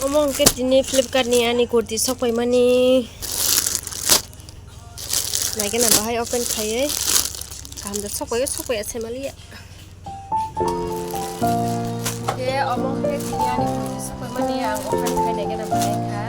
Omong ke tini Flipkart ni ani kurti sokai mani naike na bahai open khaye kam da sokai ase mali ke omong ke tini ani kurti sokai mani ang open khaye naike na bahai kha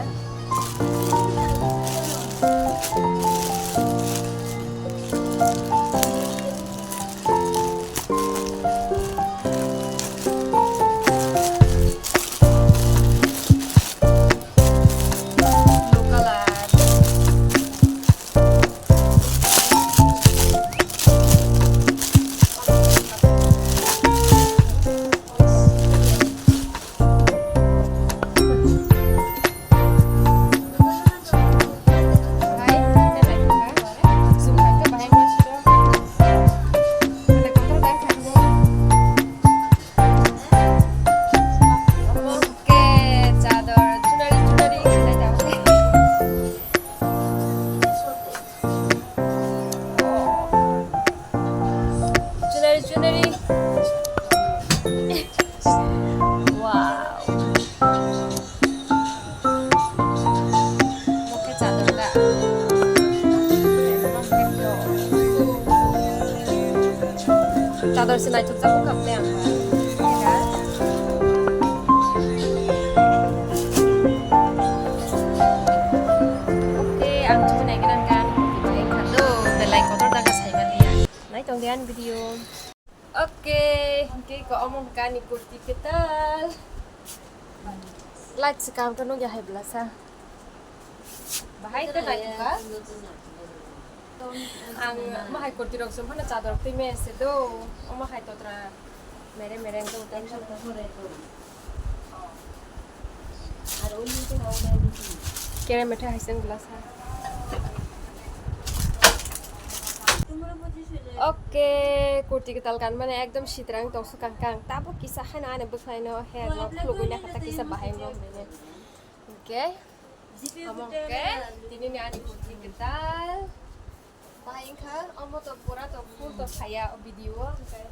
Cador sinai thuk jaku kapne ang oke ang tu nai kan kan bai khado belai kotor daga sai balia nai tong dian video oke ke ko omong kani kurti ketal light sekam kan ya hai blasa bahai ta nai ka ang mahai kurti rok sum hana chador prime se do o mahai totra mere do tension ta hore to ar oi to na kere metha haisen glass ha oke kurti ketal kan mane ekdom sitrang to su kang kang tabo kisa hana ane bukhai no he no khluguina kata kisa bahai no mene oke among ke tini ni ani kurti ketal Bahain kan, omo to pura to full to saya video, okay.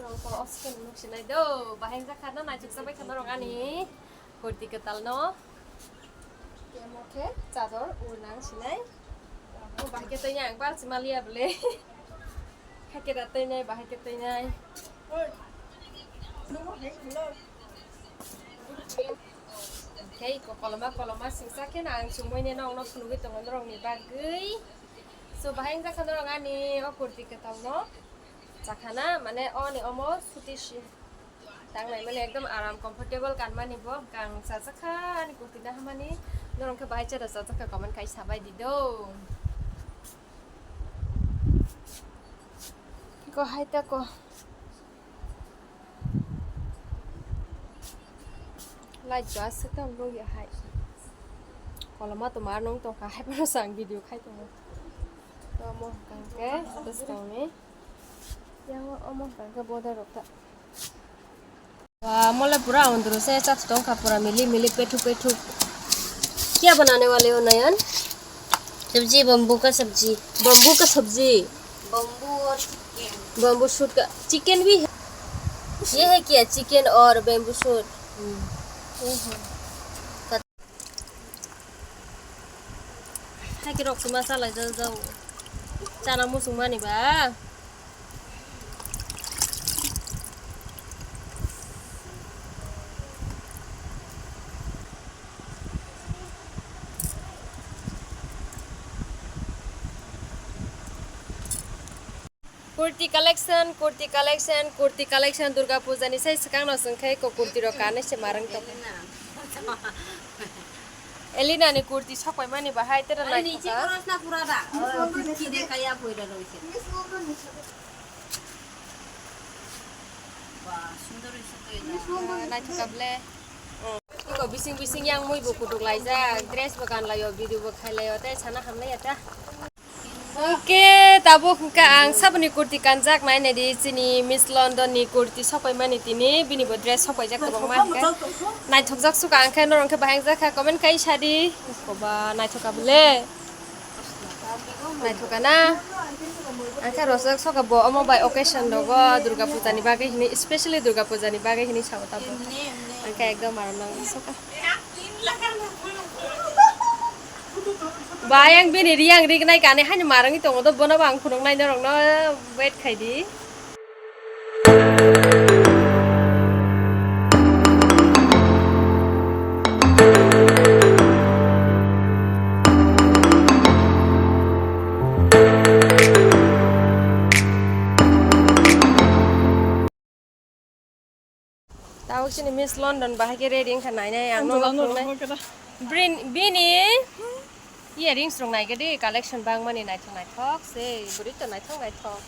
Orang kalau osken mungkin do, bahain sa karena najik sampai kan orang ani, kurti ketal no, oke, cador unang sinai, oh bahai ketanya yang pas malia boleh, hake datanya bahai ketanya, oke, koloma singsa kan, ang semuanya nong penuhi teman orang ni bagai. So bahai nga khan rong ani o kurti ketal no chakhana mane o ni omo suti shi tang nai mane ekdom aram comfortable kan mani bo kang sa sakha ani kurti na hamani norong ke bahai cha da sa sakha comment kai sabai di do ko hai ta ko like just kam ro ya hai koloma tomar nong to ka hai pa sang video khai to Omo kangke terus kami yang omo kangke boda rokta wah मोला पूरा अंदर से चाट tonka पूरा मिली पेठू क्या बनाने वाले हो नयन सब्जी बम्बू का सब्जी बम्बू और बम्बू शूट का चिकन भी है ये है क्या चिकन और बम्बू शूट है कि रोक मसाला जाओ Cara musuh mana ba? Kurti collection Durga Puja ni saya sekarang langsung kayak kok kurti rokane semarang to. Elina ni kurti sokai mani bahai tera nai नीचे करस ना पूरा दा kurti de kaya poira roise wah sundor ise to ina nai thukable iko bising yang mui bu kutuk laija dress bakan layo video bakai layo te sana hamle eta oke tabo ka ang sabni kurti kanjak nai ne di sini Miss London ni kurti sokai mani tini bini bo dress sokai jak tobang ma ka nai thokjak su ka ang khan rong ke bahang jak ka comment kai sadi ko ba nai thokable nai thokana angka rosok soka bo omo by occasion dogo Durga Puja ni bagai hini especially Durga Puja ni bagai hini sabota bo angka ekdom maram nang soka Bayang bini riang rig nai kane hanya marang itu ngodo bono bang kurang nai norong no wait kai di. Tahu sini Miss London bahagi reading kan nai nai ang norong nai. Bini. Earrings rong nai gede collection bang mani nai thong nai thok se burito nai thong nai thok.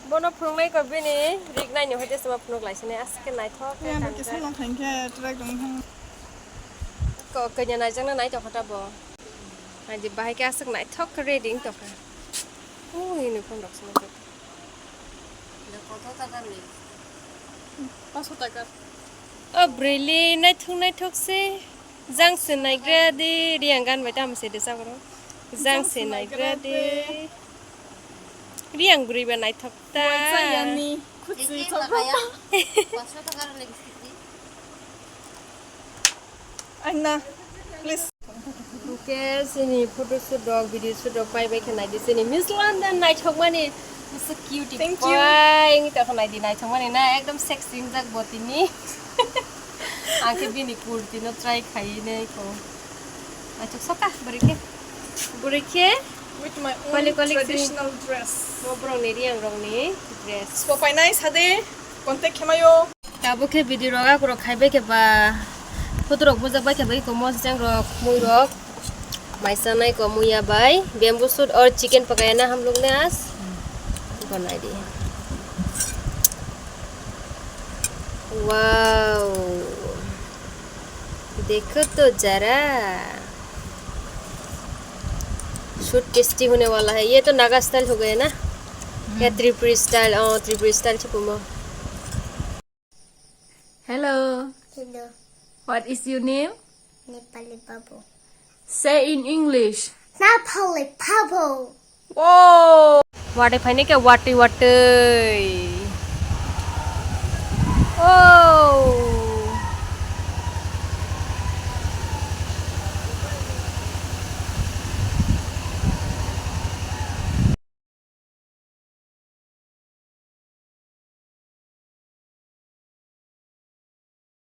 Bono phung nai ko bini rig nai ni hoite sama phung lai sine aske nai thok Ya nak kisah nak hengke track dong hang. ko kenya nai jang nai to khata bo. Nai di bahai ka asak nai thok reading to ka. Ini phung dok sama to. কত টাকা নেই 500 টাকা Brili nai thong nai thok se jang se nai gra de riang gan bai tam se de sa gro. Jang se nai gra de riang buri ba nai thok ta. Saya ni kurti দেখি coba. লাগায়া 500 টাকার লেগেছি Aina, please. Okay, sini photo shoot dog, video shoot dog, bye bye kanai di sini Miss London night hok mani, so cute. Thank you. Ini tak kanai di night hok mani na, ekdom sexy jak buat ini. Angke bini kurti no try khai ne ko. Acuk soka berike. With my Kali own kali traditional dress. Ngobrol ni riang rong ni dress. Spopai nice hade. Kontak kemayo. Tabu ke video roga kuro khaibe ke ba. Foto rok bujak bai ke bai ko mos jang rok mui rok. Maisa nai ko muya bai. Bamboo shoot और chicken पकाया ना हम लोग ने आज बनाई दी. Wow. देखो तो जरा. शूट टेस्टी होने वाला है. ये तो नागा स्टाइल हो गया ना. या त्रिपुरी स्टाइल. त्रिपुरी स्टाइल छुपुमा. Hello. Hello, What is your name? Nepali Babu. Say in English. Nepali Babu. Whoa! What if I make a water? Oh!